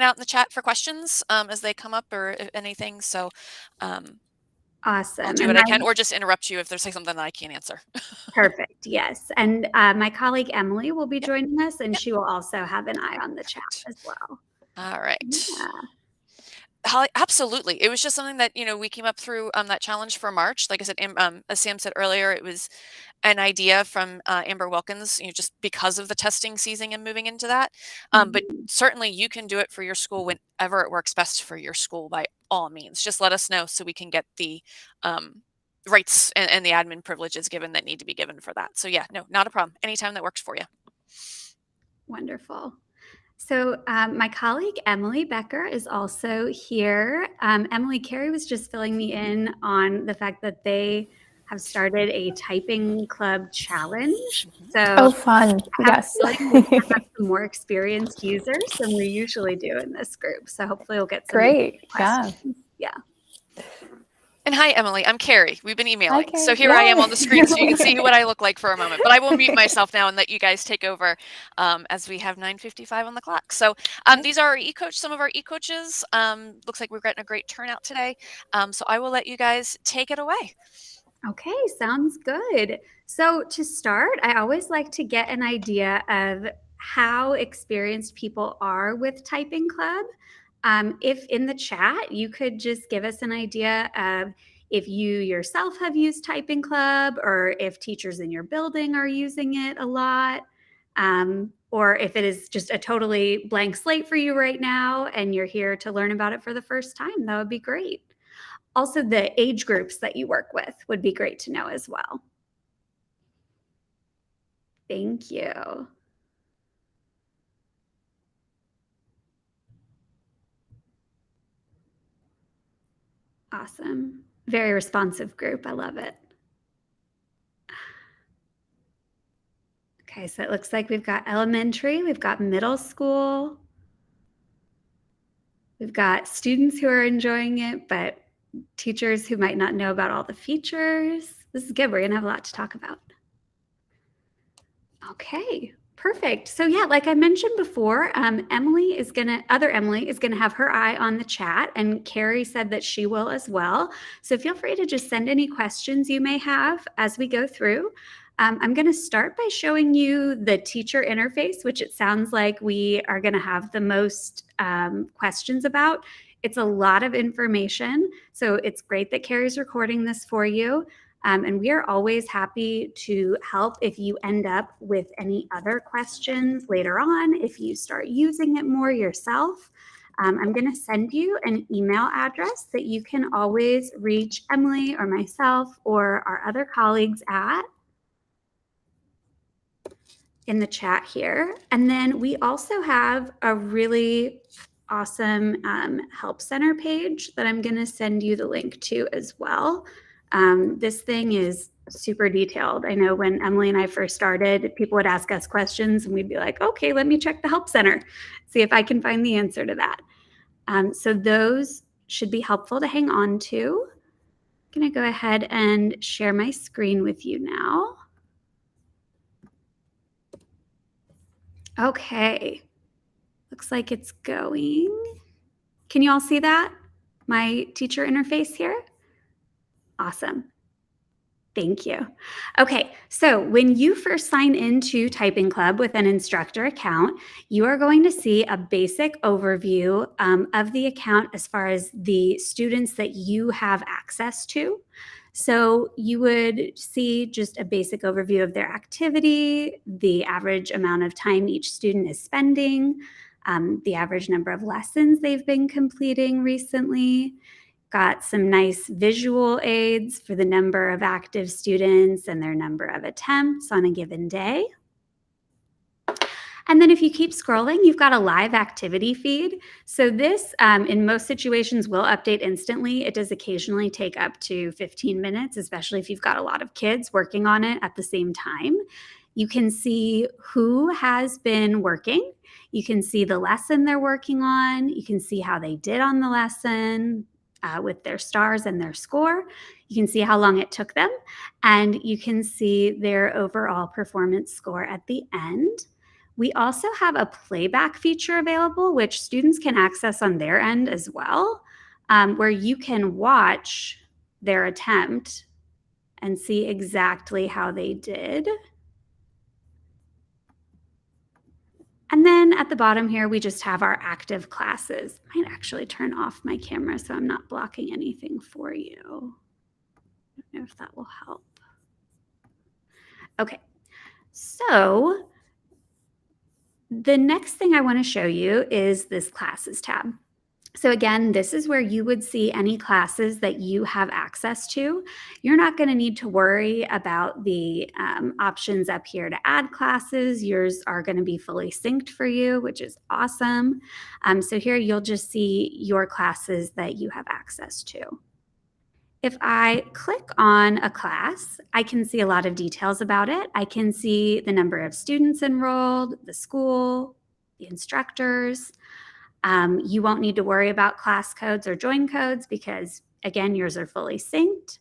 hanging out in the chat for questions as they come up or anything. So Awesome. I'll do what I can, or just interrupt you if there's something that I can't answer. Perfect. Yes. And my colleague Emily will be joining us, and she will also have an eye on the chat as well. All right. Yeah. Absolutely. It was just something that, we came up through that challenge for March. Like I said, as Sam said earlier, it was an idea from Amber Wilkins, just because of the testing season and moving into that. But certainly you can do it for your school whenever it works best for your school, by all means. Just let us know so we can get the rights and the admin privileges given that need to be given for that. So yeah, no, not a problem. Anytime that works for you. Wonderful. So my colleague Emily Becker is also here. Emily, Carrie was just filling me in on the fact that they have started a typing club challenge. So fun. Yes. We'll have some more experienced users than we usually do in this group. So hopefully we'll get some great questions. Yeah. And hi, Emily. I'm Carrie. We've been emailing. Hi, so here I am on the screen so you can see what I look like for a moment. But I will mute myself now and let you guys take over as we have 9:55 on the clock. So these are our e-coach, some of our e-coaches. Looks like we've gotten a great turnout today. So I will let you guys take it away. Okay, sounds good. So to start, I always like to get an idea of how experienced people are with TypingClub. If in the chat, you could just give us an idea of if you yourself have used TypingClub, or if teachers in your building are using it a lot, or if it is just a totally blank slate for you right now and you're here to learn about it for the first time, that would be great. Also, the age groups that you work with would be great to know as well. Thank you. Awesome. Very responsive group. I love it. Okay, so it looks like we've got elementary, we've got middle school, we've got students who are enjoying it, but teachers who might not know about all the features. This is good. We're going to have a lot to talk about. Okay, perfect. So yeah, like I mentioned before, other Emily is going to have her eye on the chat, and Carrie said that she will as well. So feel free to just send any questions you may have as we go through. I'm going to start by showing you the teacher interface, which it sounds like we are going to have the most questions about. It's a lot of information, so it's great that Carrie's recording this for you. And we are always happy to help if you end up with any other questions later on, if you start using it more yourself. I'm going to send you an email address that you can always reach Emily or myself or our other colleagues at in the chat here. And then we also have a really awesome Help Center page that I'm going to send you the link to as well. This thing is super detailed. I know when Emily and I first started, people would ask us questions and we'd be like, okay, let me check the Help Center, see if I can find the answer to that. So those should be helpful to hang on to. I'm going to go ahead and share my screen with you now. Okay, looks like it's going. Can you all see that? My teacher interface here? Awesome. Thank you. Okay, so when you first sign into TypingClub with an instructor account, you are going to see a basic overview of the account as far as the students that you have access to. So you would see just a basic overview of their activity, the average amount of time each student is spending, the average number of lessons they've been completing recently. Got some nice visual aids for the number of active students and their number of attempts on a given day. And then if you keep scrolling, you've got a live activity feed. So this, in most situations, will update instantly. It does occasionally take up to 15 minutes, especially if you've got a lot of kids working on it at the same time. You can see who has been working. You can see the lesson they're working on. You can see how they did on the lesson with their stars and their score. You can see how long it took them, and you can see their overall performance score at the end. We also have a playback feature available, which students can access on their end as well, where you can watch their attempt and see exactly how they did. And then at the bottom here, we just have our active classes. I might actually turn off my camera so I'm not blocking anything for you. I don't know if that will help. Okay, so the next thing I want to show you is this classes tab. So again, this is where you would see any classes that you have access to. You're not going to need to worry about the options up here to add classes. Yours are going to be fully synced for you, which is awesome. So here you'll just see your classes that you have access to. If I click on a class, I can see a lot of details about it. I can see the number of students enrolled, the school, the instructors. You won't need to worry about class codes or join codes because, again, yours are fully synced.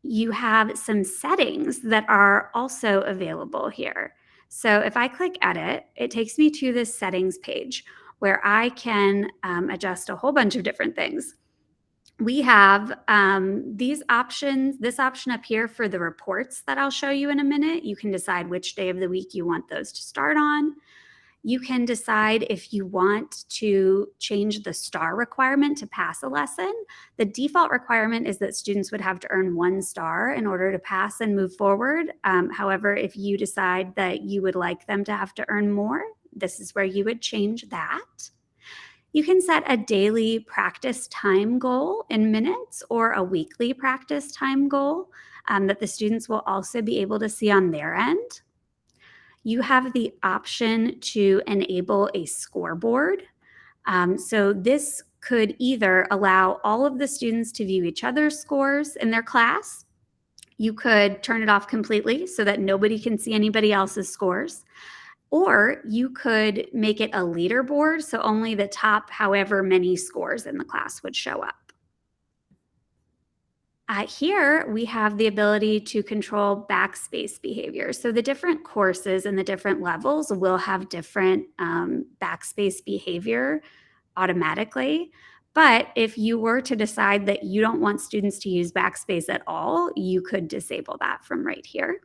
You have some settings that are also available here. So if I click Edit, it takes me to this settings page where I can adjust a whole bunch of different things. We have these options, this option up here for the reports that I'll show you in a minute. You can decide which day of the week you want those to start on. You can decide if you want to change the star requirement to pass a lesson. The default requirement is that students would have to earn 1 star in order to pass and move forward. However, if you decide that you would like them to have to earn more, this is where you would change that. You can set a daily practice time goal in minutes or a weekly practice time goal that the students will also be able to see on their end. You have the option to enable a scoreboard. So this could either allow all of the students to view each other's scores in their class. You could turn it off completely so that nobody can see anybody else's scores. Or you could make it a leaderboard, so only the top however many scores in the class would show up. Here we have the ability to control backspace behavior. So the different courses and the different levels will have different backspace behavior automatically. But if you were to decide that you don't want students to use backspace at all, you could disable that from right here.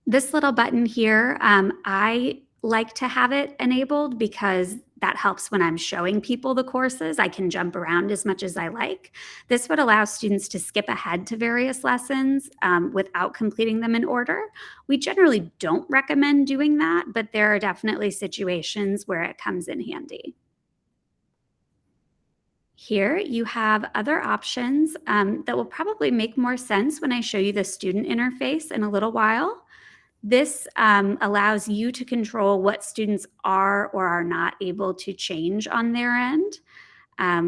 This little button here, I like to have it enabled because that helps when I'm showing people the courses. I can jump around as much as I like. This would allow students to skip ahead to various lessons without completing them in order. We generally don't recommend doing that, but there are definitely situations where it comes in handy. Here you have other options that will probably make more sense when I show you the student interface in a little while. This allows you to control what students are or are not able to change on their end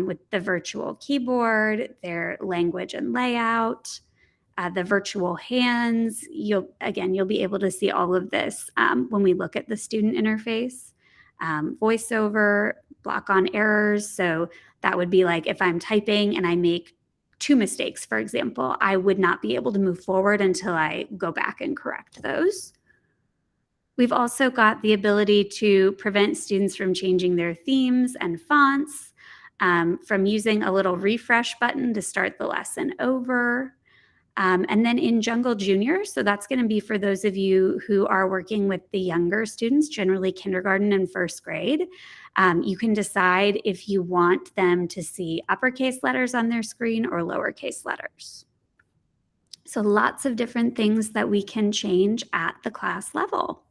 with the virtual keyboard, their language and layout, the virtual hands. You'll be able to see all of this when we look at the student interface. Voiceover, block on errors. So that would be like if I'm typing and I make 2 mistakes, for example, I would not be able to move forward until I go back and correct those. We've also got the ability to prevent students from changing their themes and fonts, from using a little refresh button to start the lesson over. And then in Jungle Junior, so that's going to be for those of you who are working with the younger students, generally kindergarten and first grade. You can decide if you want them to see uppercase letters on their screen or lowercase letters. So lots of different things that we can change at the class level.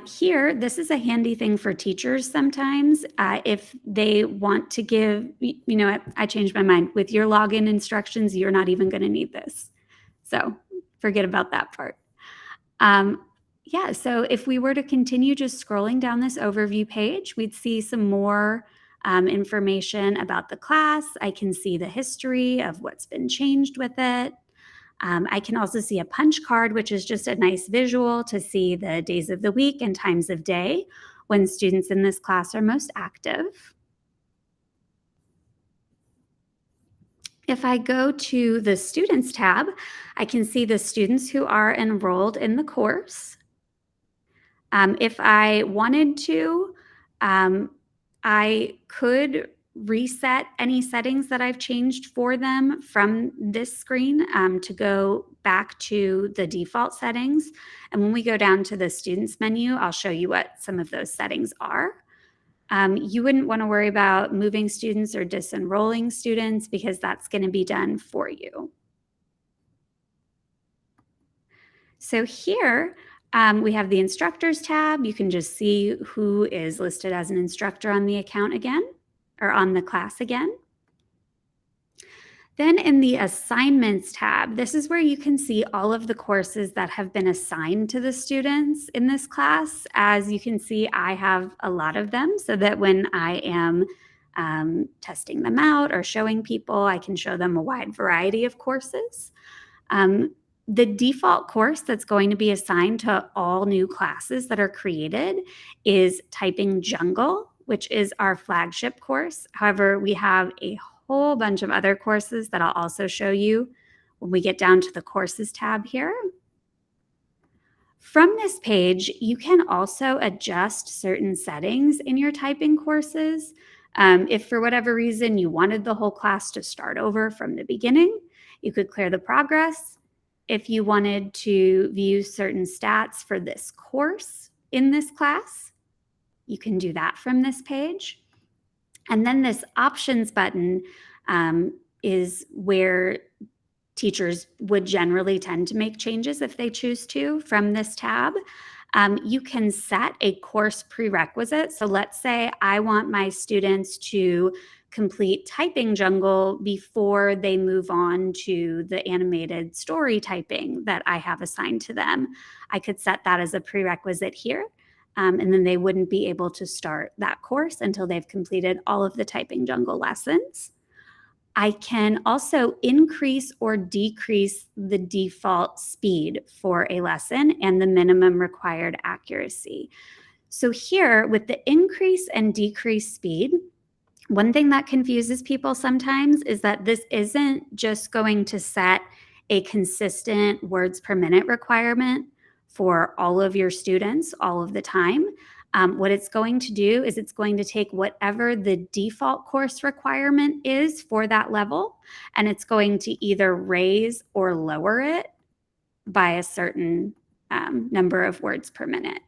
Here, this is a handy thing for teachers sometimes. If they want to give, you know what, I changed my mind. With your login instructions, you're not even going to need this. So forget about that part. Yeah, so if we were to continue just scrolling down this overview page, we'd see some more information about the class. I can see the history of what's been changed with it. I can also see a punch card, which is just a nice visual to see the days of the week and times of day when students in this class are most active. If I go to the Students tab, I can see the students who are enrolled in the course. If I wanted to, I could reset any settings that I've changed for them from this screen to go back to the default settings. And when we go down to the Students menu, I'll show you what some of those settings are. You wouldn't want to worry about moving students or disenrolling students because that's going to be done for you. So here we have the Instructors tab. You can just see who is listed as an instructor on the account again, or on the class again. Then in the Assignments tab, this is where you can see all of the courses that have been assigned to the students in this class. As you can see, I have a lot of them so that when I am testing them out or showing people, I can show them a wide variety of courses. The default course that's going to be assigned to all new classes that are created is Typing Jungle, which is our flagship course. However, we have a whole bunch of other courses that I'll also show you when we get down to the Courses tab here. From this page, you can also adjust certain settings in your typing courses. If for whatever reason you wanted the whole class to start over from the beginning, you could clear the progress. If you wanted to view certain stats for this course in this class, you can do that from this page. And then this Options button is where teachers would generally tend to make changes if they choose to from this tab. You can set a course prerequisite. So let's say I want my students to complete Typing Jungle before they move on to the animated story typing that I have assigned to them. I could set that as a prerequisite here. And then they wouldn't be able to start that course until they've completed all of the Typing Jungle lessons. I can also increase or decrease the default speed for a lesson and the minimum required accuracy. So here, with the increase and decrease speed, one thing that confuses people sometimes is that this isn't just going to set a consistent words per minute requirement for all of your students all of the time. What it's going to do is it's going to take whatever the default course requirement is for that level, and it's going to either raise or lower it by a certain number of words per minute.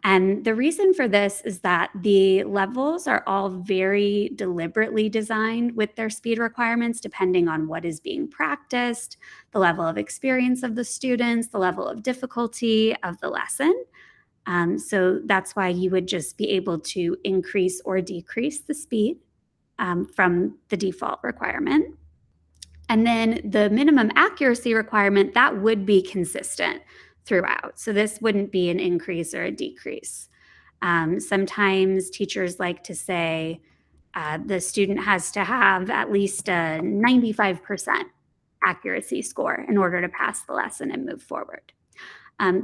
And the reason for this is that the levels are all very deliberately designed with their speed requirements, depending on what is being practiced, the level of experience of the students, the level of difficulty of the lesson. So that's why you would just be able to increase or decrease the speed from the default requirement. And then the minimum accuracy requirement, that would be consistent throughout. So this wouldn't be an increase or a decrease. Sometimes teachers like to say the student has to have at least a 95% accuracy score in order to pass the lesson and move forward.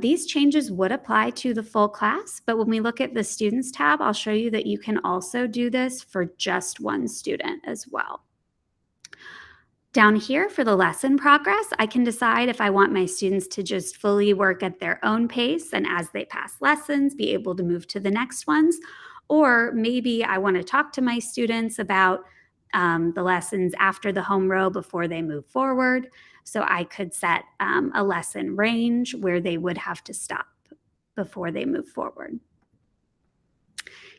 These changes would apply to the full class, but when we look at the Students tab, I'll show you that you can also do this for just one student as well. Down here for the lesson progress, I can decide if I want my students to just fully work at their own pace and as they pass lessons, be able to move to the next ones. Or maybe I want to talk to my students about the lessons after the home row before they move forward. So I could set a lesson range where they would have to stop before they move forward.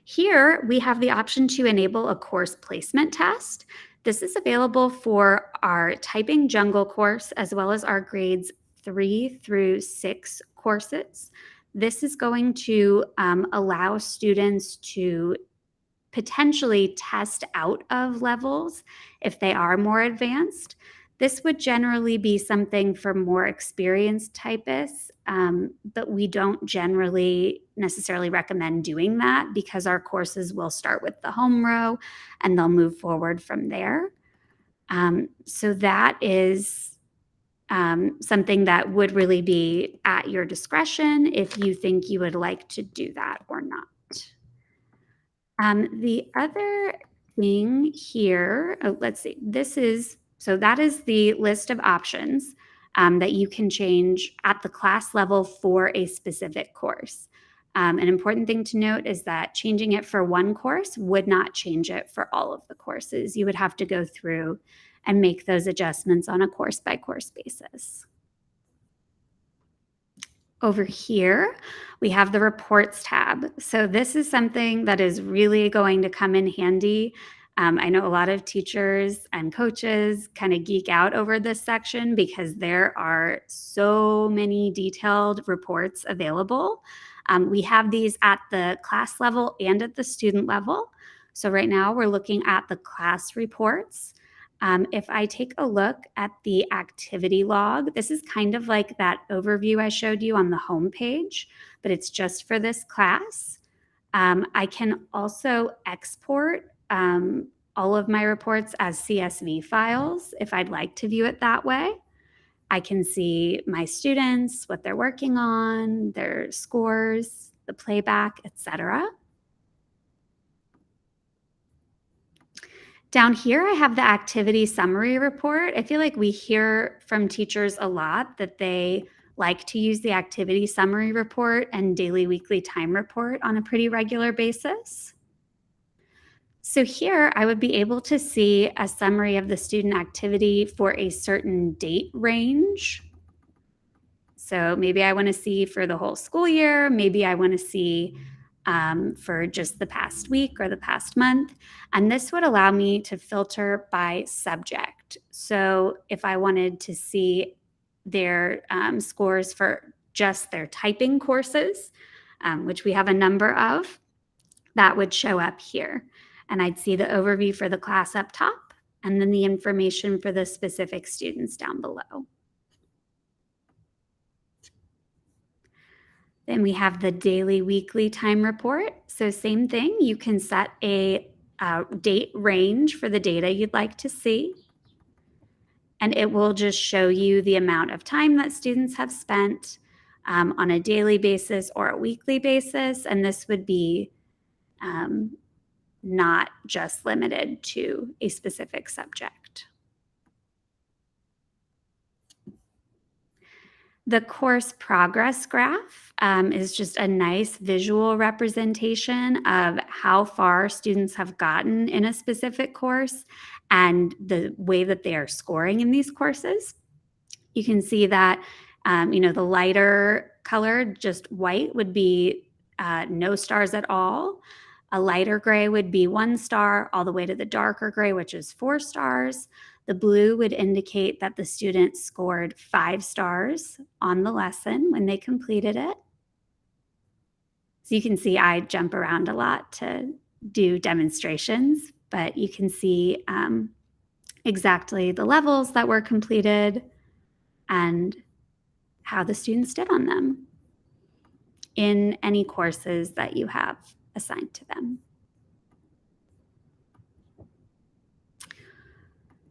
Here, we have the option to enable a course placement test. This is available for our Typing Jungle course as well as our grades 3 through 6 courses. This is going to allow students to potentially test out of levels if they are more advanced. This would generally be something for more experienced typists, but we don't generally necessarily recommend doing that because our courses will start with the home row and they'll move forward from there. So that is something that would really be at your discretion if you think you would like to do that or not. The other thing here, let's see, this is So that is the list of options that you can change at the class level for a specific course. An important thing to note is that changing it for one course would not change it for all of the courses. You would have to go through and make those adjustments on a course-by-course basis. Over here, we have the reports tab. So this is something that is really going to come in handy. I know a lot of teachers and coaches kind of geek out over this section because there are so many detailed reports available. We have these at the class level and at the student level. So right now we're looking at the class reports. If I take a look at the activity log, this is kind of like that overview I showed you on the home page, but it's just for this class. I can also export all of my reports as CSV files if I'd like to view it that way. I can see my students, what they're working on, their scores, the playback, etc. Down here, I have the activity summary report. I feel like we hear from teachers a lot that they like to use the activity summary report and daily, weekly time report on a pretty regular basis. So here, I would be able to see a summary of the student activity for a certain date range. So maybe I want to see for the whole school year, maybe I want to see for just the past week or the past month. And this would allow me to filter by subject. So if I wanted to see their scores for just their typing courses, which we have a number of, that would show up here. And I'd see the overview for the class up top and then the information for the specific students down below. Then we have the daily, weekly time report. So same thing, you can set a date range for the data you'd like to see. And it will just show you the amount of time that students have spent on a daily basis or a weekly basis. And this would be not just limited to a specific subject. The course progress graph is just a nice visual representation of how far students have gotten in a specific course and the way that they are scoring in these courses. You can see that, the lighter color, just white, would be no stars at all. A lighter gray would be 1 star, all the way to the darker gray, which is 4 stars. The blue would indicate that the student scored 5 stars on the lesson when they completed it. So you can see I jump around a lot to do demonstrations, but you can see exactly the levels that were completed and how the students did on them in any courses that you have assigned to them.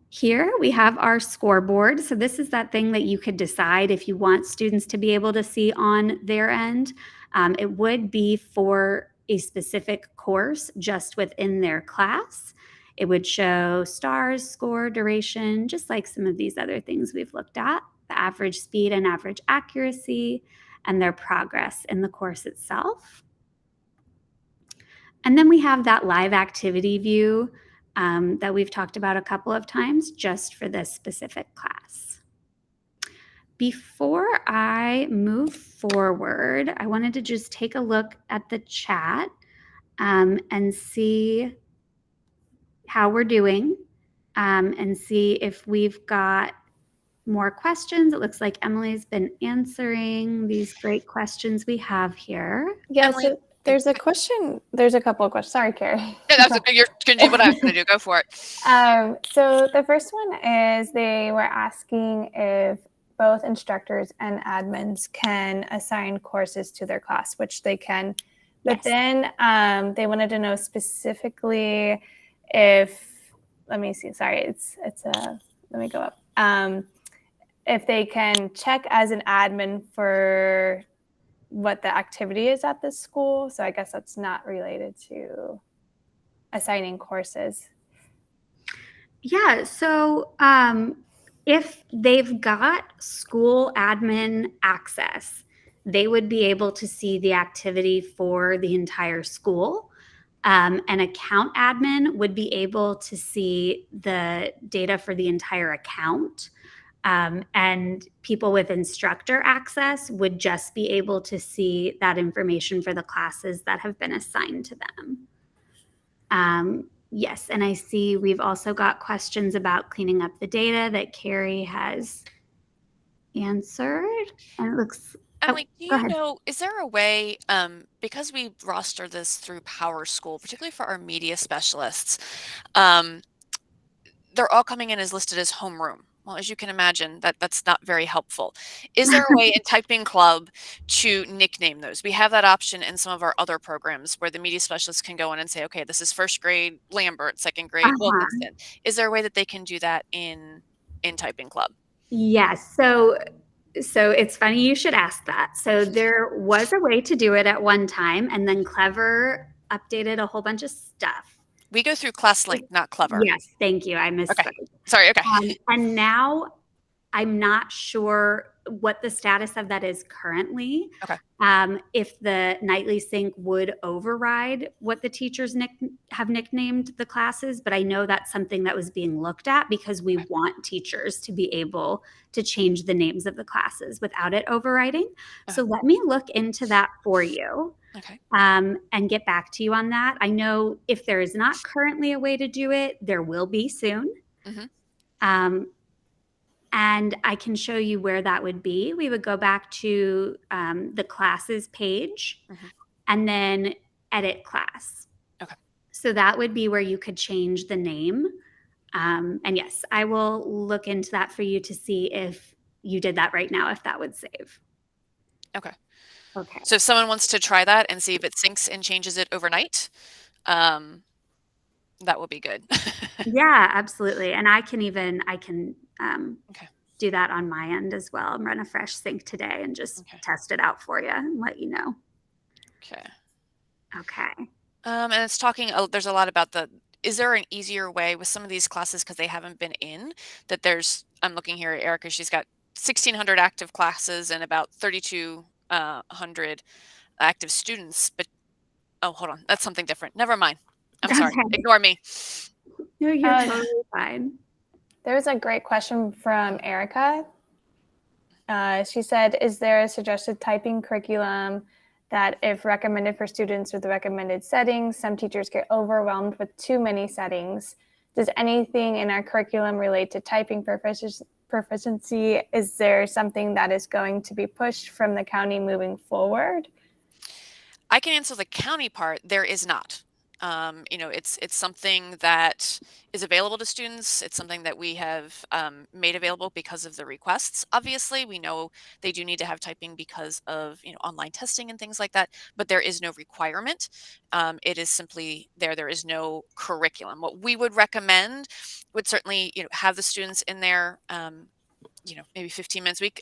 Here we have our scoreboard. So this is that thing that you could decide if you want students to be able to see on their end. It would be for a specific course just within their class. It would show stars, score, duration, just like some of these other things we've looked at, the average speed and average accuracy, and their progress in the course itself. And then we have that live activity view that we've talked about a couple of times just for this specific class. Before I move forward, I wanted to just take a look at the chat and see how we're doing and see if we've got more questions. It looks like Emily's been answering these great questions we have here. Yeah, Emily, so there's a question. There's a couple of questions. Sorry, Carrie. yeah, you're going to do what I was going to do. Go for it. So the first one is they were asking if both instructors and admins can assign courses to their class, which they can. But Yes. then they wanted to know specifically if, let me see, sorry, let me go up. If they can check as an admin for what the activity is at this school. So I guess that's not related to assigning courses. Yeah, so if they've got school admin access, they would be able to see the activity for the entire school. An account admin would be able to see the data for the entire account. And people with instructor access would just be able to see that information for the classes that have been assigned to them. Yes, and I see we've also got questions about cleaning up the data that Carrie has answered. And it looks, oh, Emily, do go you ahead. know, is there a way, because we roster this through Power School, particularly for our media specialists, um, they're all coming in as listed as homeroom. Well, as you can imagine, that's not very helpful. Is there a way in TypingClub to nickname those? We have that option in some of our other programs where the media specialists can go in and say, okay, this is first grade Lambert, second grade Uh-huh. Wilkinson. Is there a way that they can do that in TypingClub? Yes. So it's funny you should ask that. So there was a way to do it at one time, and then Clever updated a whole bunch of stuff. We go through ClassLink, not Clever. Yes, thank you. I Okay. misspoke. Sorry. Okay. And now I'm not sure what the status of that is currently. Okay. If the nightly sync would override what the teachers have nicknamed the classes, but I know that's something that was being looked at because we want teachers to be able to change the names of the classes without it overriding. So let me look into that for you. Okay. And get back to you on that. I know if there is not currently a way to do it, there will be soon. Mm-hmm. And I can show you where that would be. We would go back to the classes page and then edit class. Okay. So that would be where you could change the name. And yes, I will look into that for you to see if you did that right now, if that would save. Okay. Okay. So if someone wants to try that and see if it syncs and changes it overnight, that will be good. Yeah, absolutely. And I can Okay. do that on my end as well and run a fresh sync today and just test it out for you and let you know. Okay. Okay. And it's talking, there's a lot about is there an easier way with some of these classes because they haven't been in that I'm looking here at Erica, she's got 1,600 active classes and about 3,200 active students, but oh, hold on, that's something different. Never mind. I'm sorry. Okay. Ignore me. No, you're totally fine. There's a great question from Erica. She said, is there a suggested typing curriculum that if recommended for students with the recommended settings, some teachers get overwhelmed with too many settings? Does anything in our curriculum relate to typing proficiency? Is there something that is going to be pushed from the county moving forward? I can answer the county part. There is not. It's something that is available to students. It's something that we have made available because of the requests. Obviously, we know they do need to have typing because of online testing and things like that, but there is no requirement. It is simply there. There is no curriculum. What we would recommend would certainly have the students in there. Maybe 15 minutes a week.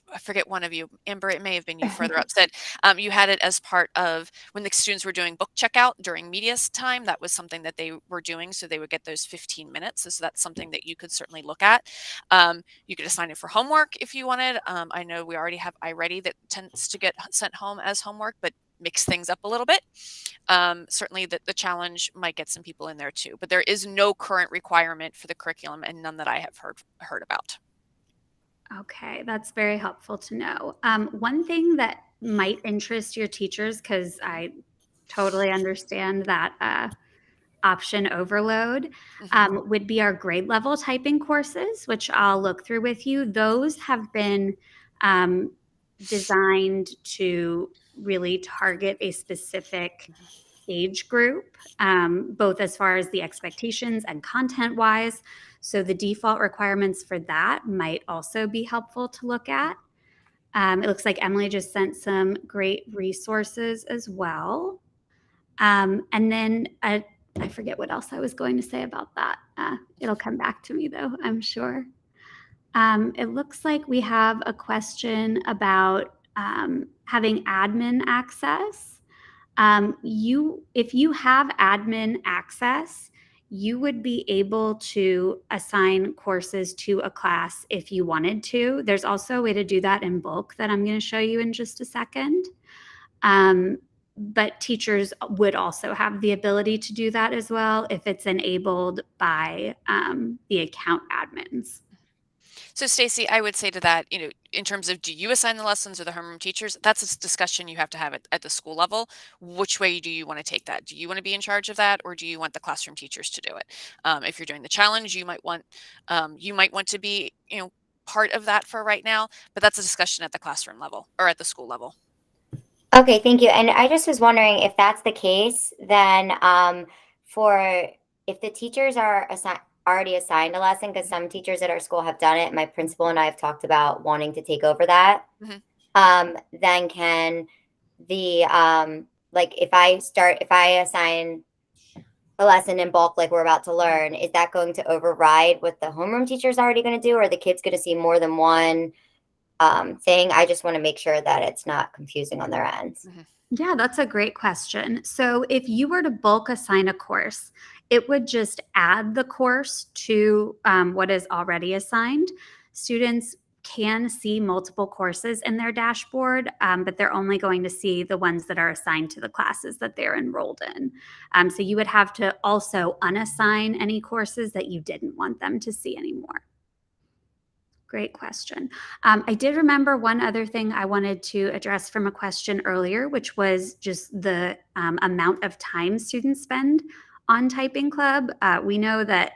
I forget one of you, Amber, it may have been you further up said, you had it as part of when the students were doing book checkout during media time. That was something that they were doing. So they would get those 15 minutes. So that's something that you could certainly look at. You could assign it for homework if you wanted. I know we already have iReady that tends to get sent home as homework, but mix things up a little bit. Certainly the challenge might get some people in there too, but there is no current requirement for the curriculum and none that I have heard about. Okay, that's very helpful to know. One thing that might interest your teachers, because I totally understand that option overload, would be our grade level typing courses, which I'll look through with you. Those have been designed to really target a specific age group, both as far as the expectations and content wise. So the default requirements for that might also be helpful to look at. It looks like Emily just sent some great resources as well. And then I forget what else I was going to say about that. It'll come back to me though, I'm sure. It looks like we have a question about having admin access. If you have admin access, you would be able to assign courses to a class if you wanted to. There's also a way to do that in bulk that I'm going to show you in just a second. But teachers would also have the ability to do that as well if it's enabled by the account admins. So Stacy, I would say to that, in terms of do you assign the lessons or the homeroom teachers, that's a discussion you have to have at the school level. Which way do you want to take that? Do you want to be in charge of that, or do you want the classroom teachers to do it? If you're doing the challenge, you might want to be, part of that for right now, but that's a discussion at the classroom level or at the school level. Okay, thank you. And I just was wondering if that's the case, then if the teachers are already assigned a lesson, because some teachers at our school have done it, my principal and I have talked about wanting to take over that. Then can the if I assign a lesson in bulk like we're about to learn, is that going to override what the homeroom teacher is already going to do, or are the kids going to see more than one thing? I just want to make sure that it's not confusing on their ends. Yeah, that's a great question. So if you were to bulk assign a course, it would just add the course to what is already assigned. Students can see multiple courses in their dashboard, but they're only going to see the ones that are assigned to the classes that they're enrolled in. So you would have to also unassign any courses that you didn't want them to see anymore. Great question. I did remember one other thing I wanted to address from a question earlier, which was just the amount of time students spend on TypingClub. We know that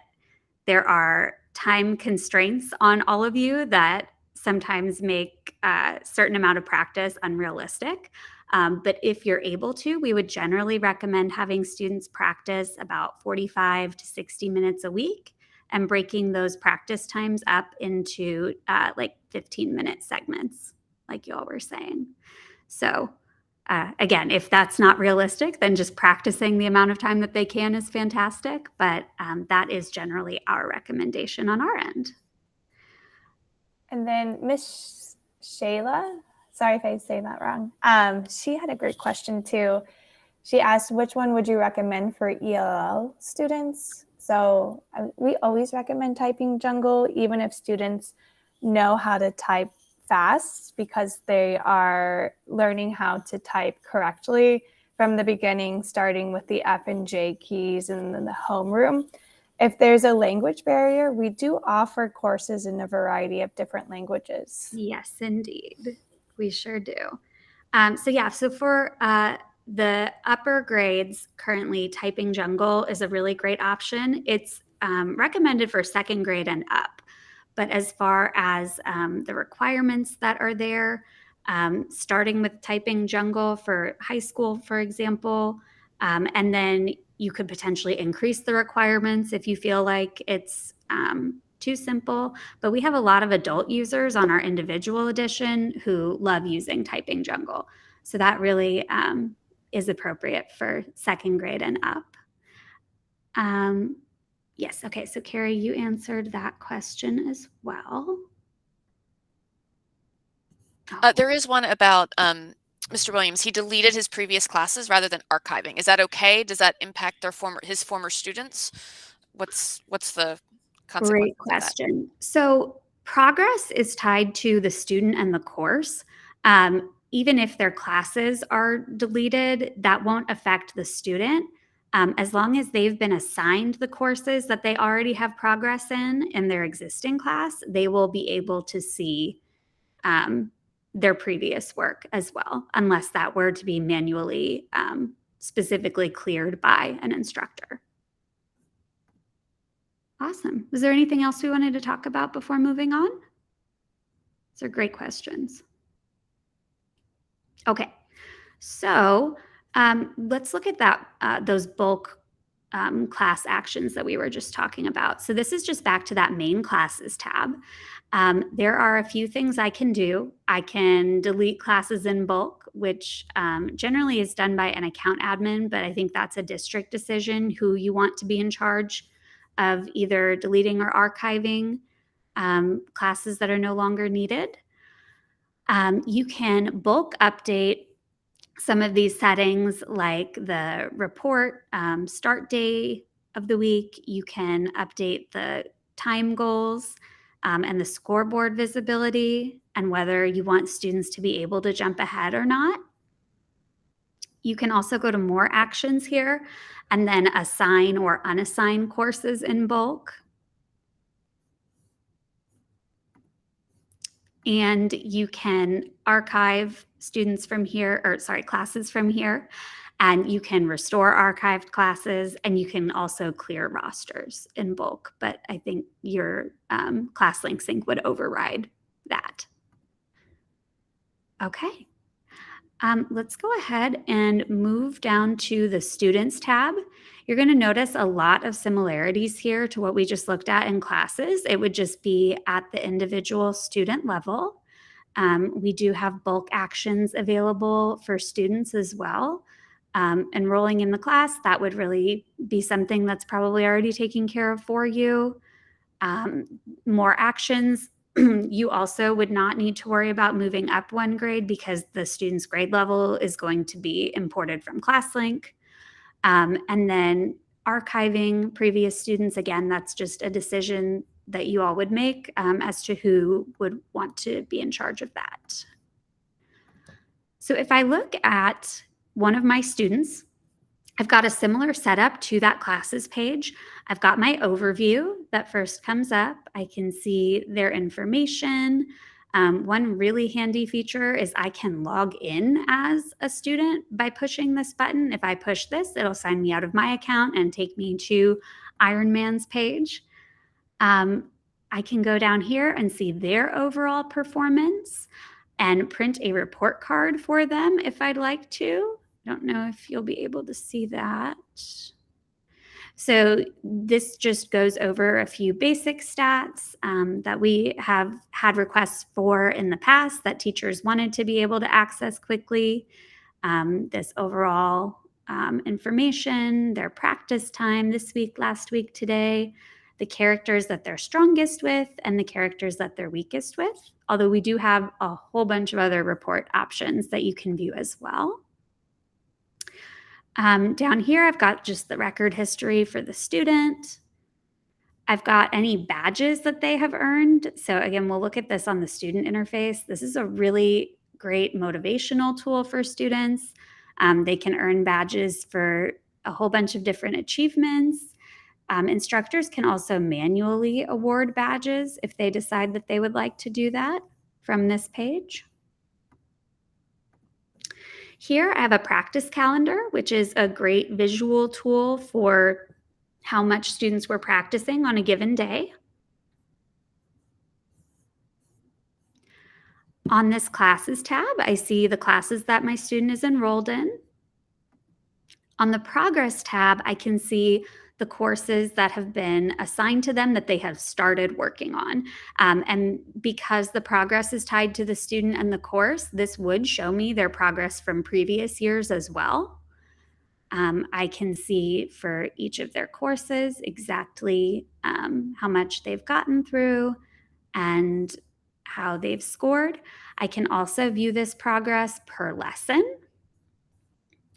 there are time constraints on all of you that sometimes make a certain amount of practice unrealistic. But if you're able to, we would generally recommend having students practice about 45 to 60 minutes a week and breaking those practice times up into 15-minute segments, like you all were saying. So again, if that's not realistic, then just practicing the amount of time that they can is fantastic. But that is generally our recommendation on our end. And then Miss Shayla, sorry if I say that wrong. She had a great question too. She asked, which one would you recommend for ELL students? So we always recommend Typing Jungle, even if students know how to type fast, because they are learning how to type correctly from the beginning, starting with the F and J keys and then the homeroom. If there's a language barrier, we do offer courses in a variety of different languages. Yes, indeed. We sure do. So for the upper grades, currently Typing Jungle is a really great option. It's recommended for second grade and up. But as far as the requirements that are there, starting with Typing Jungle for high school, for example, and then you could potentially increase the requirements if you feel like it's too simple. But we have a lot of adult users on our individual edition who love using Typing Jungle. So that really is appropriate for second grade and up. Yes, okay, so Carrie, you answered that question as well. There is one about Mr. Williams. He deleted his previous classes rather than archiving. Is that okay? Does that impact his former students? What's the consequence? Great question. So progress is tied to the student and the course. Even if their classes are deleted, that won't affect the student. As long as they've been assigned the courses that they already have progress in their existing class, they will be able to see their previous work as well, unless that were to be manually specifically cleared by an instructor. Awesome. Was there anything else we wanted to talk about before moving on? These are great questions. Okay, so let's look at those bulk class actions that we were just talking about. So this is just back to that main classes tab. There are a few things I can do. I can delete classes in bulk, which generally is done by an account admin, but I think that's a district decision who you want to be in charge of either deleting or archiving classes that are no longer needed. You can bulk update some of these settings, like the report, start day, of the week. You can update the time goals and the scoreboard visibility and whether you want students to be able to jump ahead or not. You can also go to more actions here and then assign or unassign courses in bulk. And you can archive students from here, or sorry, classes from here, and you can restore archived classes, and you can also clear rosters in bulk. But I think your ClassLink sync would override that. Okay. Let's go ahead and move down to the Students tab. You're going to notice a lot of similarities here to what we just looked at in classes. It would just be at the individual student level. We do have bulk actions available for students as well. Enrolling in the class, that would really be something that's probably already taken care of for you. More actions. You also would not need to worry about moving up one grade because the student's grade level is going to be imported from ClassLink. And then archiving previous students, again, that's just a decision that you all would make as to who would want to be in charge of that. So if I look at one of my students, I've got a similar setup to that classes page. I've got my overview that first comes up. I can see their information. One really handy feature is I can log in as a student by pushing this button. If I push this, it'll sign me out of my account and take me to Ironman's page. I can go down here and see their overall performance and print a report card for them if I'd like to. I don't know if you'll be able to see that. So this just goes over a few basic stats that we have had requests for in the past that teachers wanted to be able to access quickly. This overall information, their practice time this week, last week, today, the characters that they're strongest with, and the characters that they're weakest with. Although we do have a whole bunch of other report options that you can view as well. Down here, I've got just the record history for the student. I've got any badges that they have earned. So again, we'll look at this on the student interface. This is a really great motivational tool for students. They can earn badges for a whole bunch of different achievements. Instructors can also manually award badges if they decide that they would like to do that from this page. Here I have a practice calendar, which is a great visual tool for how much students were practicing on a given day. On this classes tab, I see the classes that my student is enrolled in. On the progress tab, I can see the courses that have been assigned to them that they have started working on. And because the progress is tied to the student and the course, this would show me their progress from previous years as well. I can see for each of their courses exactly how much they've gotten through and how they've scored. I can also view this progress per lesson,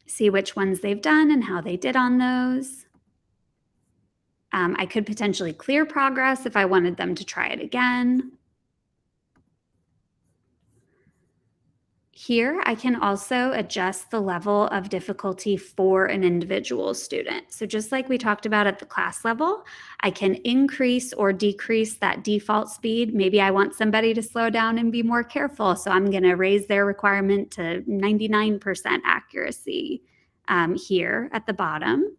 see which ones they've done and how they did on those. I could potentially clear progress if I wanted them to try it again. Here, I can also adjust the level of difficulty for an individual student. So just like we talked about at the class level, I can increase or decrease that default speed. Maybe I want somebody to slow down and be more careful, so I'm going to raise their requirement to 99% accuracy here at the bottom.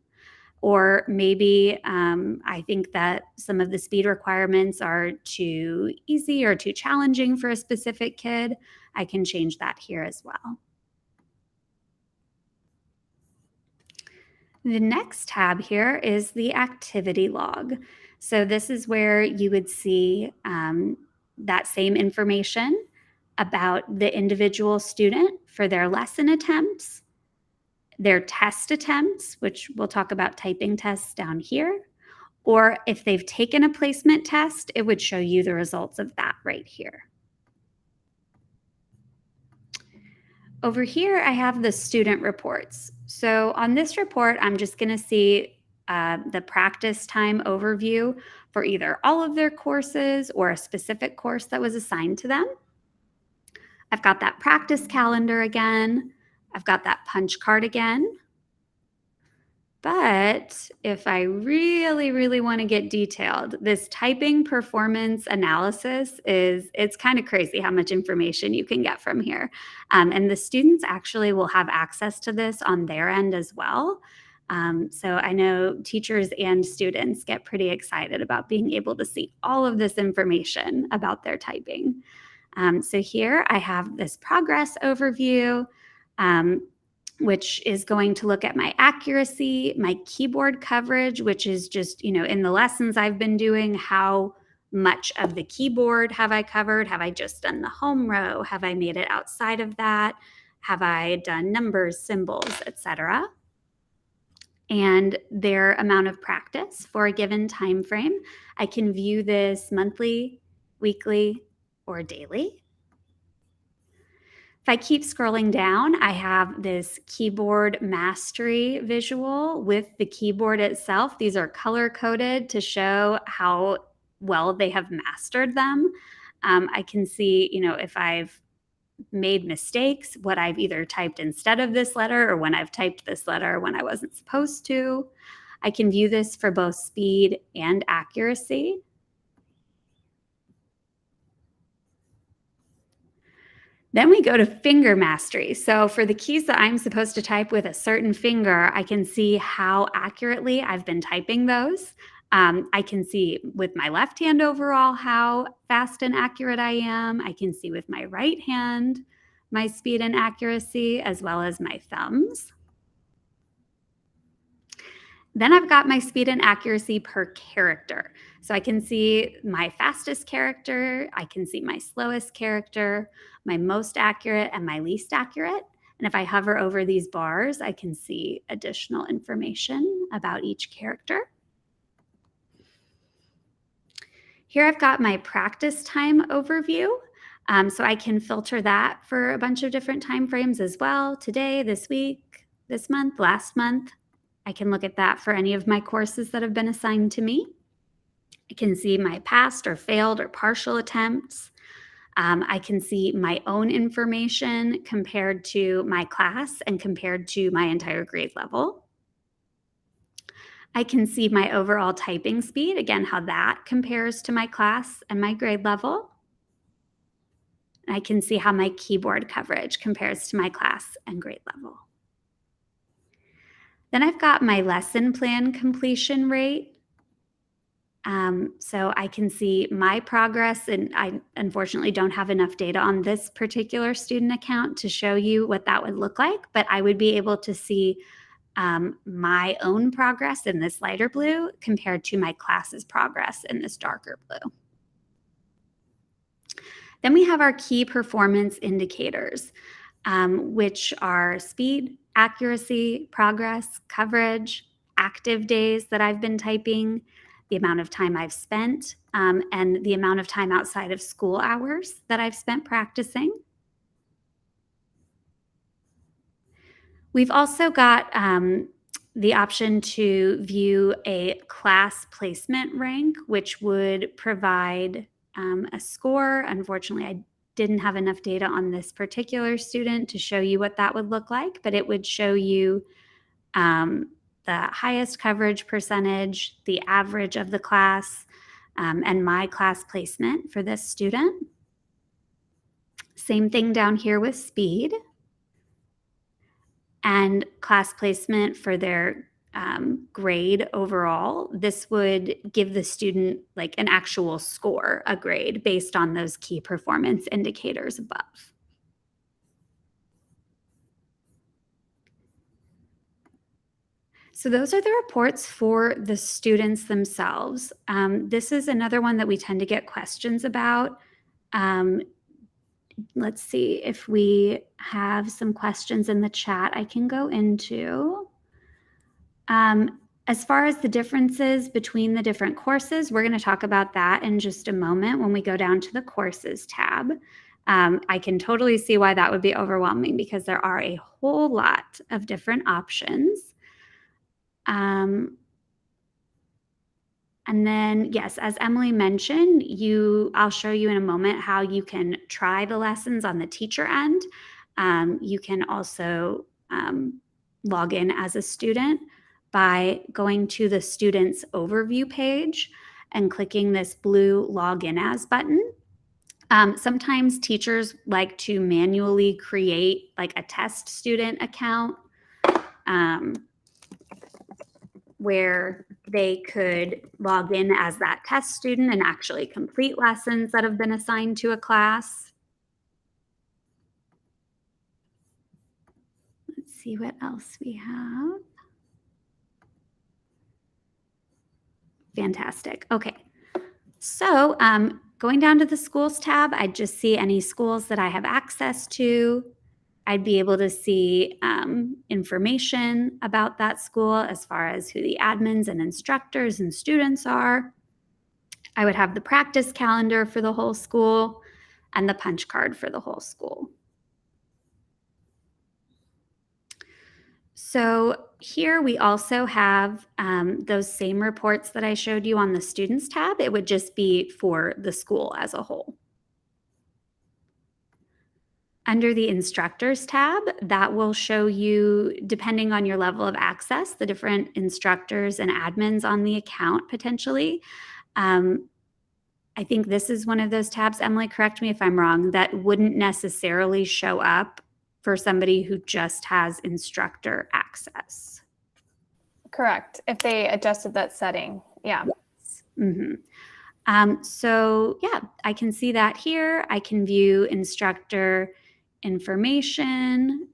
Or maybe I think that some of the speed requirements are too easy or too challenging for a specific kid. I can change that here as well. The next tab here is the activity log. So this is where you would see that same information about the individual student for their lesson attempts, their test attempts, which we'll talk about typing tests down here, or if they've taken a placement test, it would show you the results of that right here. Over here, I have the student reports. So on this report, I'm just going to see the practice time overview for either all of their courses or a specific course that was assigned to them. I've got that practice calendar again. I've got that punch card again. But if I really, really want to get detailed, this typing performance analysis it's kind of crazy how much information you can get from here. And the students actually will have access to this on their end as well. So I know teachers and students get pretty excited about being able to see all of this information about their typing. So here I have this progress overview, which is going to look at my accuracy, my keyboard coverage, which is just, in the lessons I've been doing, how much of the keyboard have I covered? Have I just done the home row? Have I made it outside of that? Have I done numbers, symbols, etc.? And their amount of practice for a given time frame. I can view this monthly, weekly, or daily. If I keep scrolling down, I have this keyboard mastery visual with the keyboard itself. These are color-coded to show how well they have mastered them. I can see, if I've made mistakes, what I've either typed instead of this letter or when I've typed this letter when I wasn't supposed to. I can view this for both speed and accuracy. Then we go to finger mastery. So for the keys that I'm supposed to type with a certain finger, I can see how accurately I've been typing those. I can see with my left hand overall how fast and accurate I am. I can see with my right hand my speed and accuracy, as well as my thumbs. Then I've got my speed and accuracy per character. So I can see my fastest character, I can see my slowest character, my most accurate, and my least accurate. And if I hover over these bars, I can see additional information about each character. Here I've got my practice time overview. So I can filter that for a bunch of different time frames as well. Today, this week, this month, last month. I can look at that for any of my courses that have been assigned to me. I can see my past or failed or partial attempts. I can see my own information compared to my class and compared to my entire grade level. I can see my overall typing speed, again, how that compares to my class and my grade level. I can see how my keyboard coverage compares to my class and grade level. Then I've got my lesson plan completion rate. So I can see my progress, and I unfortunately don't have enough data on this particular student account to show you what that would look like, but I would be able to see my own progress in this lighter blue compared to my class's progress in this darker blue. Then we have our key performance indicators, which are speed, accuracy, progress, coverage, active days that I've been typing, the amount of time I've spent, and the amount of time outside of school hours that I've spent practicing. We've also got the option to view a class placement rank, which would provide a score. Unfortunately, I didn't have enough data on this particular student to show you what that would look like, but it would show you the highest coverage percentage, the average of the class, and my class placement for this student. Same thing down here with speed and class placement for their grade overall. This would give the student like an actual score, a grade, based on those key performance indicators above. So those are the reports for the students themselves. This is another one that we tend to get questions about. Let's see if we have some questions in the chat I can go into. As far as the differences between the different courses, we're going to talk about that in just a moment when we go down to the courses tab. I can totally see why that would be overwhelming because there are a whole lot of different options. And then, yes, as Emily mentioned, I'll show you in a moment how you can try the lessons on the teacher end. You can also log in as a student by going to the student's overview page and clicking this blue login as button. Sometimes teachers like to manually create like a test student account where they could log in as that test student and actually complete lessons that have been assigned to a class. Let's see what else we have. Fantastic. Okay. So going down to the schools tab, I'd just see any schools that I have access to. I'd be able to see information about that school as far as who the admins and instructors and students are. I would have the practice calendar for the whole school and the punch card for the whole school. So here we also have those same reports that I showed you on the students tab. It would just be for the school as a whole. Under the instructors tab, that will show you, depending on your level of access, the different instructors and admins on the account potentially. I think this is one of those tabs, Emily, correct me if I'm wrong, that wouldn't necessarily show up for somebody who just has instructor access. Correct. If they adjusted that setting. Yeah. Yes. So yeah, I can see that here. I can view instructor information,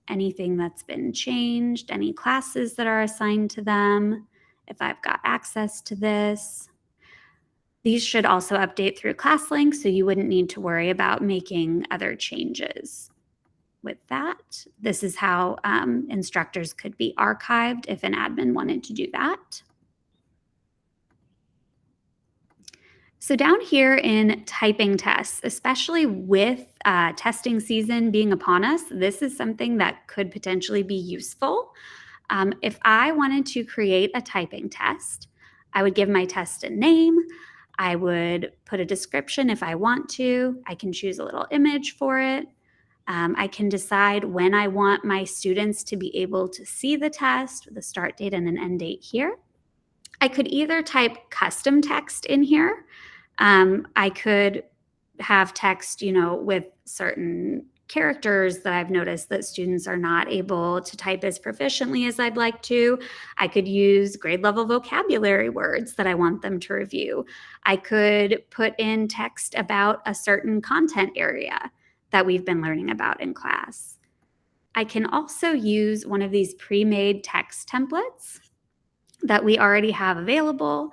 anything that's been changed, any classes that are assigned to them, if I've got access to this. These should also update through ClassLink, so you wouldn't need to worry about making other changes. With that, this is how instructors could be archived if an admin wanted to do that. So down here in typing tests, especially with testing season being upon us, this is something that could potentially be useful. If I wanted to create a typing test, I would give my test a name. I would put a description if I want to. I can choose a little image for it. I can decide when I want my students to be able to see the test with a start date and an end date here. I could either type custom text in here. I could have text, with certain characters that I've noticed that students are not able to type as proficiently as I'd like to. I could use grade level vocabulary words that I want them to review. I could put in text about a certain content area that we've been learning about in class. I can also use one of these pre-made text templates that we already have available,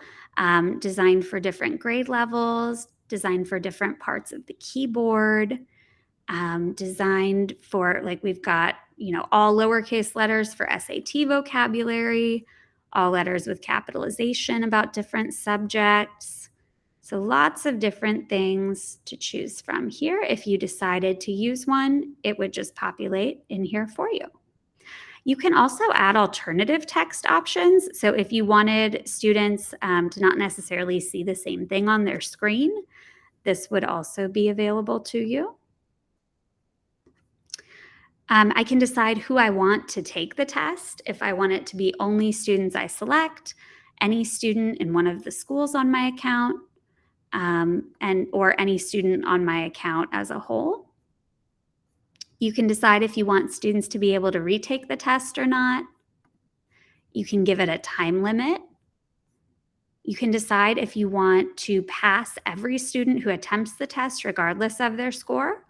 designed for different grade levels, designed for different parts of the keyboard, designed for, like, we've got, all lowercase letters for SAT vocabulary, all letters with capitalization about different subjects. So lots of different things to choose from here. If you decided to use one, it would just populate in here for you. You can also add alternative text options. So if you wanted students to not necessarily see the same thing on their screen, this would also be available to you. I can decide who I want to take the test. If I want it to be only students I select, any student in one of the schools on my account, or any student on my account as a whole. You can decide if you want students to be able to retake the test or not. You can give it a time limit. You can decide if you want to pass every student who attempts the test regardless of their score,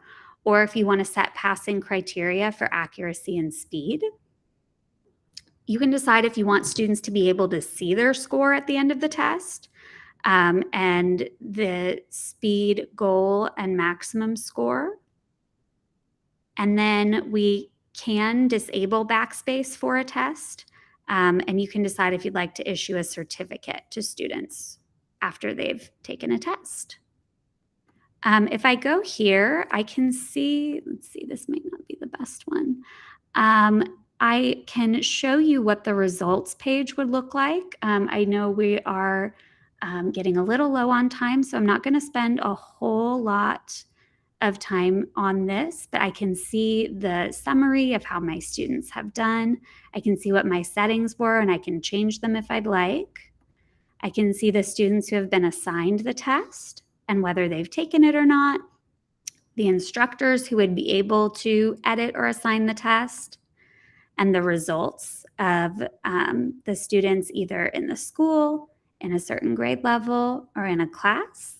or if you want to set passing criteria for accuracy and speed. You can decide if you want students to be able to see their score at the end of the test, and the speed goal and maximum score. And then we can disable backspace for a test, and you can decide if you'd like to issue a certificate to students after they've taken a test. If I go here, I can see, let's see, this might not be the best one. I can show you what the results page would look like. I know we are getting a little low on time, so I'm not going to spend a whole lot of time on this, but I can see the summary of how my students have done. I can see what my settings were, and I can change them if I'd like. I can see the students who have been assigned the test and whether they've taken it or not, the instructors who would be able to edit or assign the test, and the results of the students either in the school, in a certain grade level, or in a class.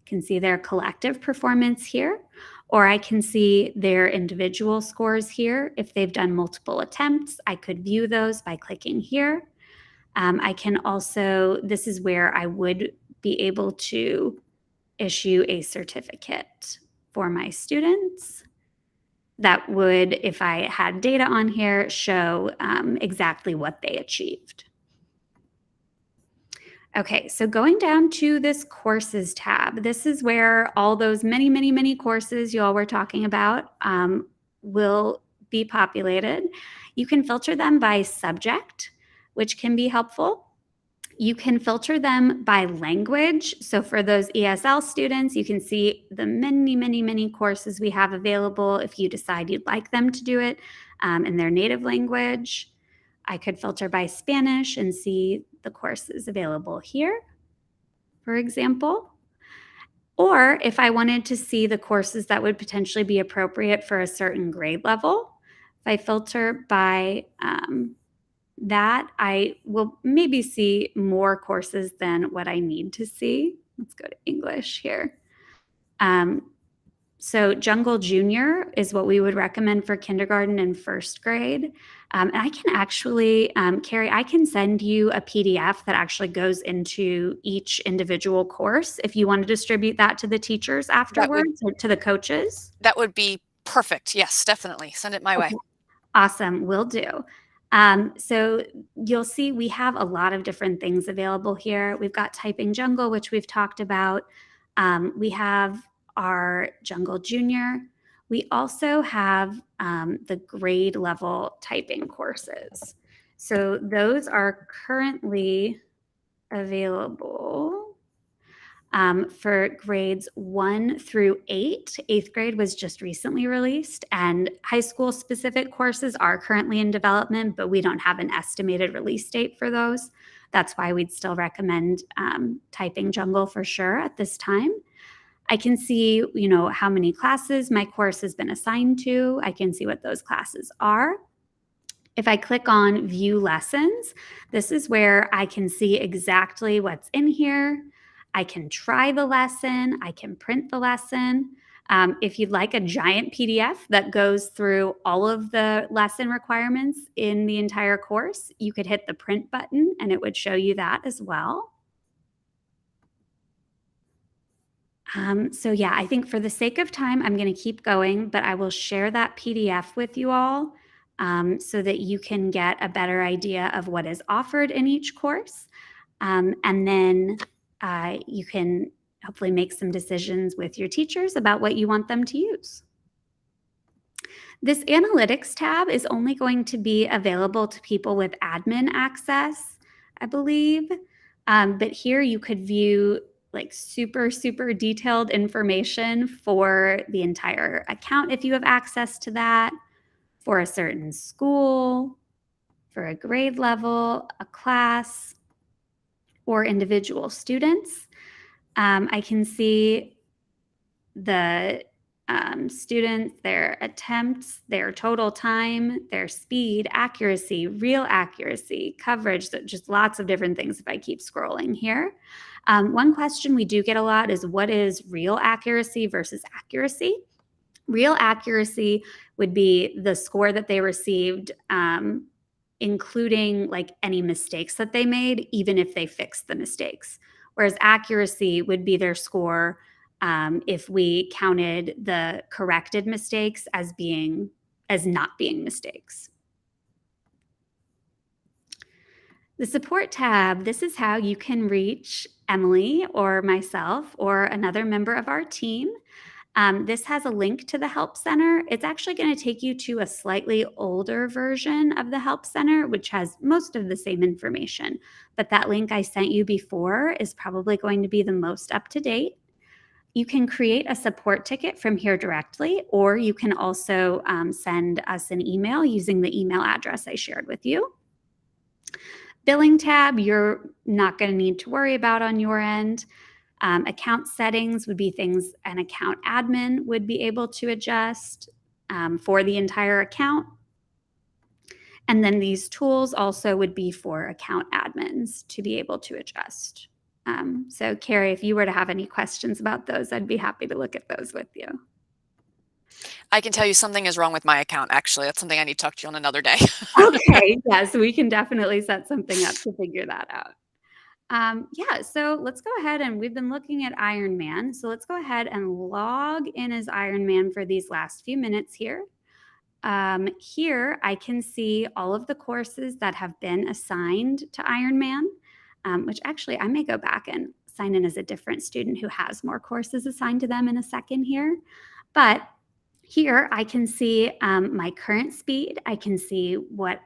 I can see their collective performance here, or I can see their individual scores here. If they've done multiple attempts, I could view those by clicking here. I can also, this is where I would be able to issue a certificate for my students that would, if I had data on here, show exactly what they achieved. Okay, so going down to this courses tab, this is where all those many courses you all were talking about will be populated. You can filter them by subject, which can be helpful. You can filter them by language. So for those ESL students, you can see the many courses we have available if you decide you'd like them to do it in their native language. I could filter by Spanish and see the courses available here, for example. Or if I wanted to see the courses that would potentially be appropriate for a certain grade level, if I filter by that, I will maybe see more courses than what I need to see. Let's go to English here. So Jungle Junior is what we would recommend for kindergarten and first grade. And I can actually, Carrie, I can send you a PDF that actually goes into each individual course if you want to distribute that to the teachers afterwards or to the coaches. That would be perfect. Yes, definitely. Send it my way. Awesome, will do. So you'll see we have a lot of different things available here. We've got Typing Jungle, which we've talked about. We have our Jungle Junior. We also have the grade level typing courses. So those are currently available for grades 1 through 8. 8th grade was just recently released, and high school specific courses are currently in development, but we don't have an estimated release date for those. That's why we'd still recommend Typing Jungle for sure at this time. I can see, how many classes my course has been assigned to. I can see what those classes are. If I click on View Lessons, this is where I can see exactly what's in here. I can try the lesson. I can print the lesson. If you'd like a giant PDF that goes through all of the lesson requirements in the entire course, you could hit the print button and it would show you that as well. So yeah, I think for the sake of time, I'm going to keep going, but I will share that PDF with you all so that you can get a better idea of what is offered in each course. And then you can hopefully make some decisions with your teachers about what you want them to use. This analytics tab is only going to be available to people with admin access, I believe. But here you could view like super detailed information for the entire account if you have access to that, for a certain school, for a grade level, a class, or individual students. I can see the students, their attempts, their total time, their speed, accuracy, real accuracy, coverage, so just lots of different things if I keep scrolling here. One question we do get a lot is what is real accuracy versus accuracy? Real accuracy would be the score that they received, including like any mistakes that they made, even if they fixed the mistakes. Whereas accuracy would be their score if we counted the corrected mistakes as not being mistakes. The support tab, this is how you can reach Emily or myself or another member of our team. This has a link to the Help Center. It's actually going to take you to a slightly older version of the Help Center, which has most of the same information. But that link I sent you before is probably going to be the most up to date. You can create a support ticket from here directly, or you can also send us an email using the email address I shared with you. Billing tab, you're not going to need to worry about on your end. Account settings would be things an account admin would be able to adjust for the entire account. And then these tools also would be for account admins to be able to adjust. So Carrie, if you were to have any questions about those, I'd be happy to look at those with you. I can tell you something is wrong with my account, actually. That's something I need to talk to you on another day. Okay, yes, we can definitely set something up to figure that out. Yeah, so let's go ahead, and we've been looking at Ironman. So let's go ahead and log in as Ironman for these last few minutes here. Here I can see all of the courses that have been assigned to Ironman, which actually I may go back and sign in as a different student who has more courses assigned to them in a second here. But here I can see my current speed. I can see what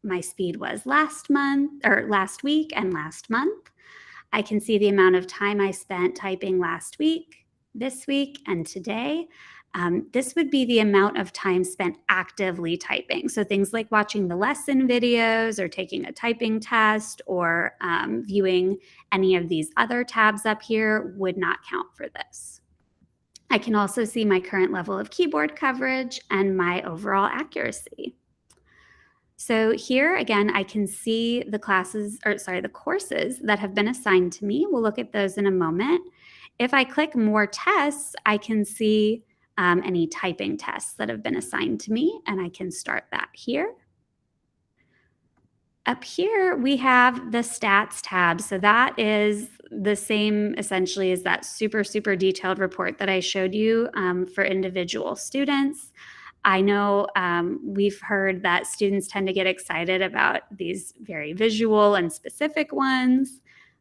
my speed was last month or last week and last month. I can see the amount of time I spent typing last week, this week, and today. This would be the amount of time spent actively typing. So things like watching the lesson videos or taking a typing test or viewing any of these other tabs up here would not count for this. I can also see my current level of keyboard coverage and my overall accuracy. So here again, I can see the the courses that have been assigned to me. We'll look at those in a moment. If I click more tests, I can see any typing tests that have been assigned to me, and I can start that here. Up here, we have the stats tab. So that is the same essentially as that super detailed report that I showed you for individual students. I know we've heard that students tend to get excited about these very visual and specific ones.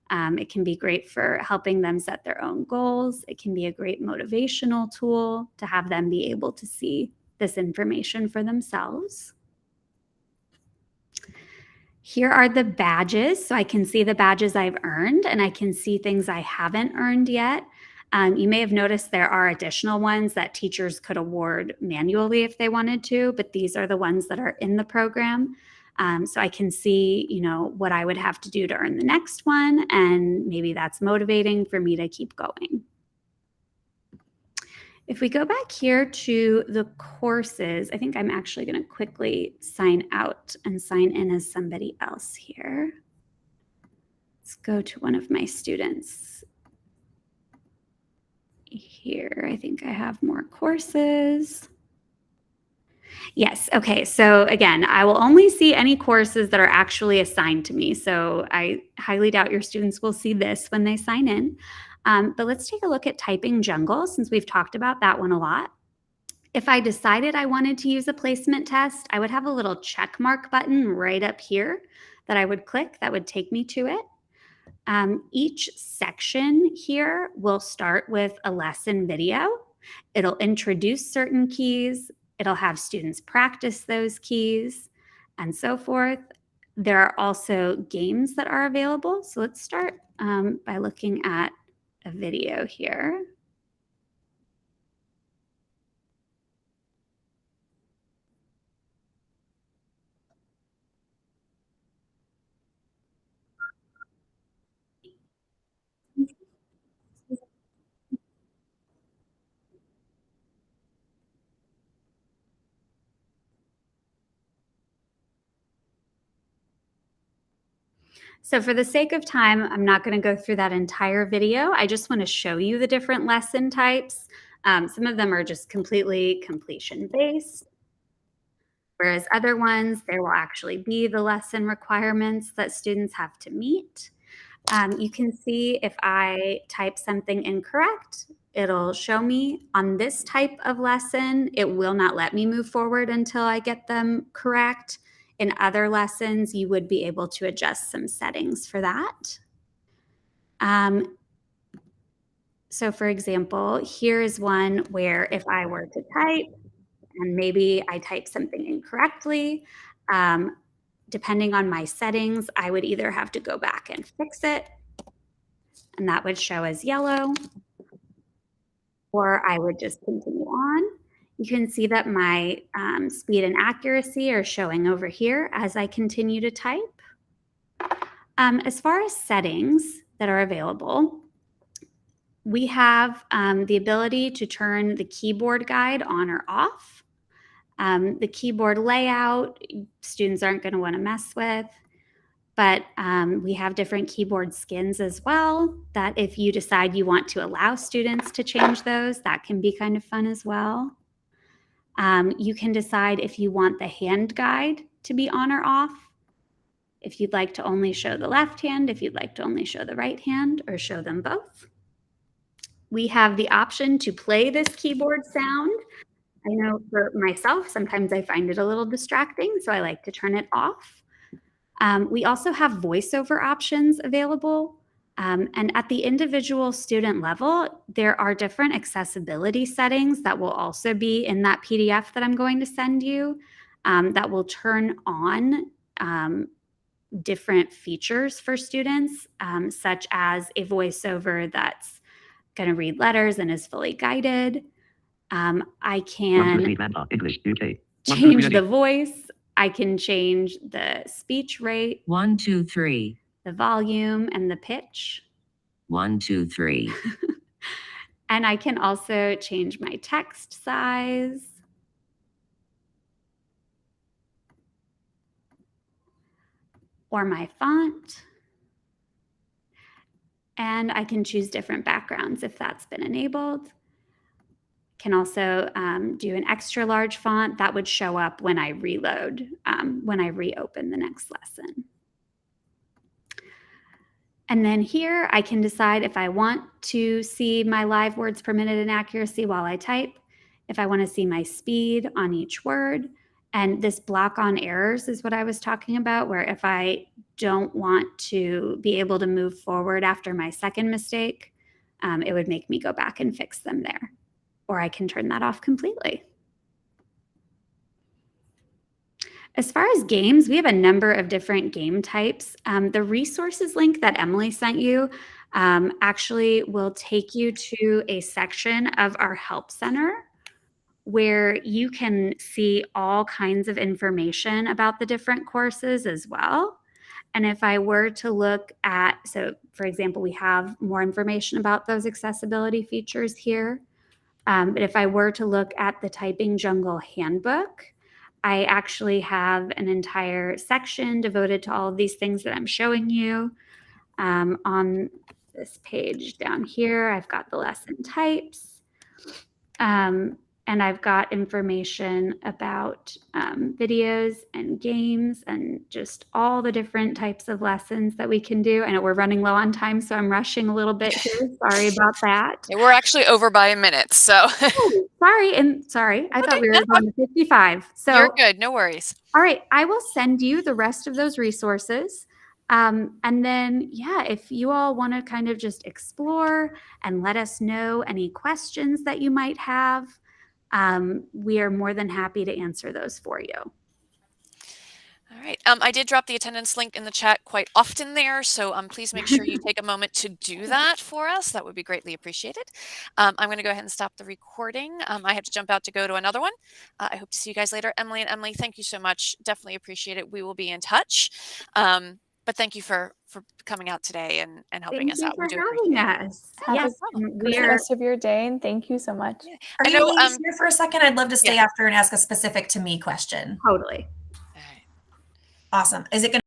It can be great for helping them set their own goals. It can be a great motivational tool to have them be able to see this information for themselves. Here are the badges. So I can see the badges I've earned, and I can see things I haven't earned yet. You may have noticed there are additional ones that teachers could award manually if they wanted to, but these are the ones that are in the program. So I can see, what I would have to do to earn the next one, and maybe that's motivating for me to keep going. If we go back here to the courses, I think I'm actually going to quickly sign out and sign in as somebody else here. Let's go to one of my students here. I think I have more courses. Yes. Okay. So again, I will only see any courses that are actually assigned to me. So I highly doubt your students will see this when they sign in. But let's take a look at Typing Jungle, since we've talked about that one a lot. If I decided I wanted to use a placement test, I would have a little check mark button right up here that I would click that would take me to it. Each section here will start with a lesson video. It'll introduce certain keys. It'll have students practice those keys and so forth. There are also games that are available. So let's start by looking at a video here. So for the sake of time, I'm not going to go through that entire video. I just want to show you the different lesson types. Some of them are just completely completion-based, whereas other ones, there will actually be the lesson requirements that students have to meet. You can see if I type something incorrect, it'll show me on this type of lesson. It will not let me move forward until I get them correct. In other lessons, you would be able to adjust some settings for that. So for example, here is one where if I were to type and maybe I type something incorrectly, depending on my settings, I would either have to go back and fix it, and that would show as yellow, or I would just continue on. You can see that my speed and accuracy are showing over here as I continue to type. As far as settings that are available, we have the ability to turn the keyboard guide on or off. The keyboard layout, students aren't going to want to mess with. But we have different keyboard skins as well, that if you decide you want to allow students to change those, that can be kind of fun as well. You can decide if you want the hand guide to be on or off, if you'd like to only show the left hand, if you'd like to only show the right hand, or show them both. We have the option to play this keyboard sound. I know for myself, sometimes I find it a little distracting, so I like to turn it off. We also have voiceover options available. And at the individual student level, there are different accessibility settings that will also be in that PDF that I'm going to send you that will turn on different features for students, such as a voiceover that's going to read letters and is fully guided. I can change the voice. I can change the speech rate. 1, 2, 3. The volume and the pitch. 1, 2, 3. And I can also change my text size. Or my font. And I can choose different backgrounds if that's been enabled. Can also do an extra large font that would show up when I reload, when I reopen the next lesson. And then here I can decide if I want to see my live words per minute and accuracy while I type, if I want to see my speed on each word. And this block on errors is what I was talking about, where if I don't want to be able to move forward after my second mistake, it would make me go back and fix them there. Or I can turn that off completely. As far as games, we have a number of different game types. The resources link that Emily sent you actually will take you to a section of our Help Center where you can see all kinds of information about the different courses as well. And if I were to look at, so for example, we have more information about those accessibility features here. But if I were to look at the Typing Jungle Handbook, I actually have an entire section devoted to all of these things that I'm showing you. On this page down here, I've got the lesson types. And I've got information about videos and games and just all the different types of lessons that we can do. I know we're running low on time, so I'm rushing a little bit here. Sorry about that. Yeah, we're actually over by a minute, so. Oh, sorry. I thought we were going to 55. So you're good, no worries. All right, I will send you the rest of those resources. And then, yeah, if you all want to kind of just explore and let us know any questions that you might have, we are more than happy to answer those for you. All right. I did drop the attendance link in the chat quite often there, so please make sure you take a moment to do that for us. That would be greatly appreciated. I'm going to go ahead and stop the recording. I have to jump out to go to another one. I hope to see you guys later. Emily and Emily, thank you so much. Definitely appreciate it. We will be in touch. But thank you for coming out today and helping us out. Thank you for having us. Yes, the rest of your day, and thank you so much. Yeah. Are you ladies here for a second? I'd love to stay after and ask a specific to me question. Totally. All right. Awesome. Is it going to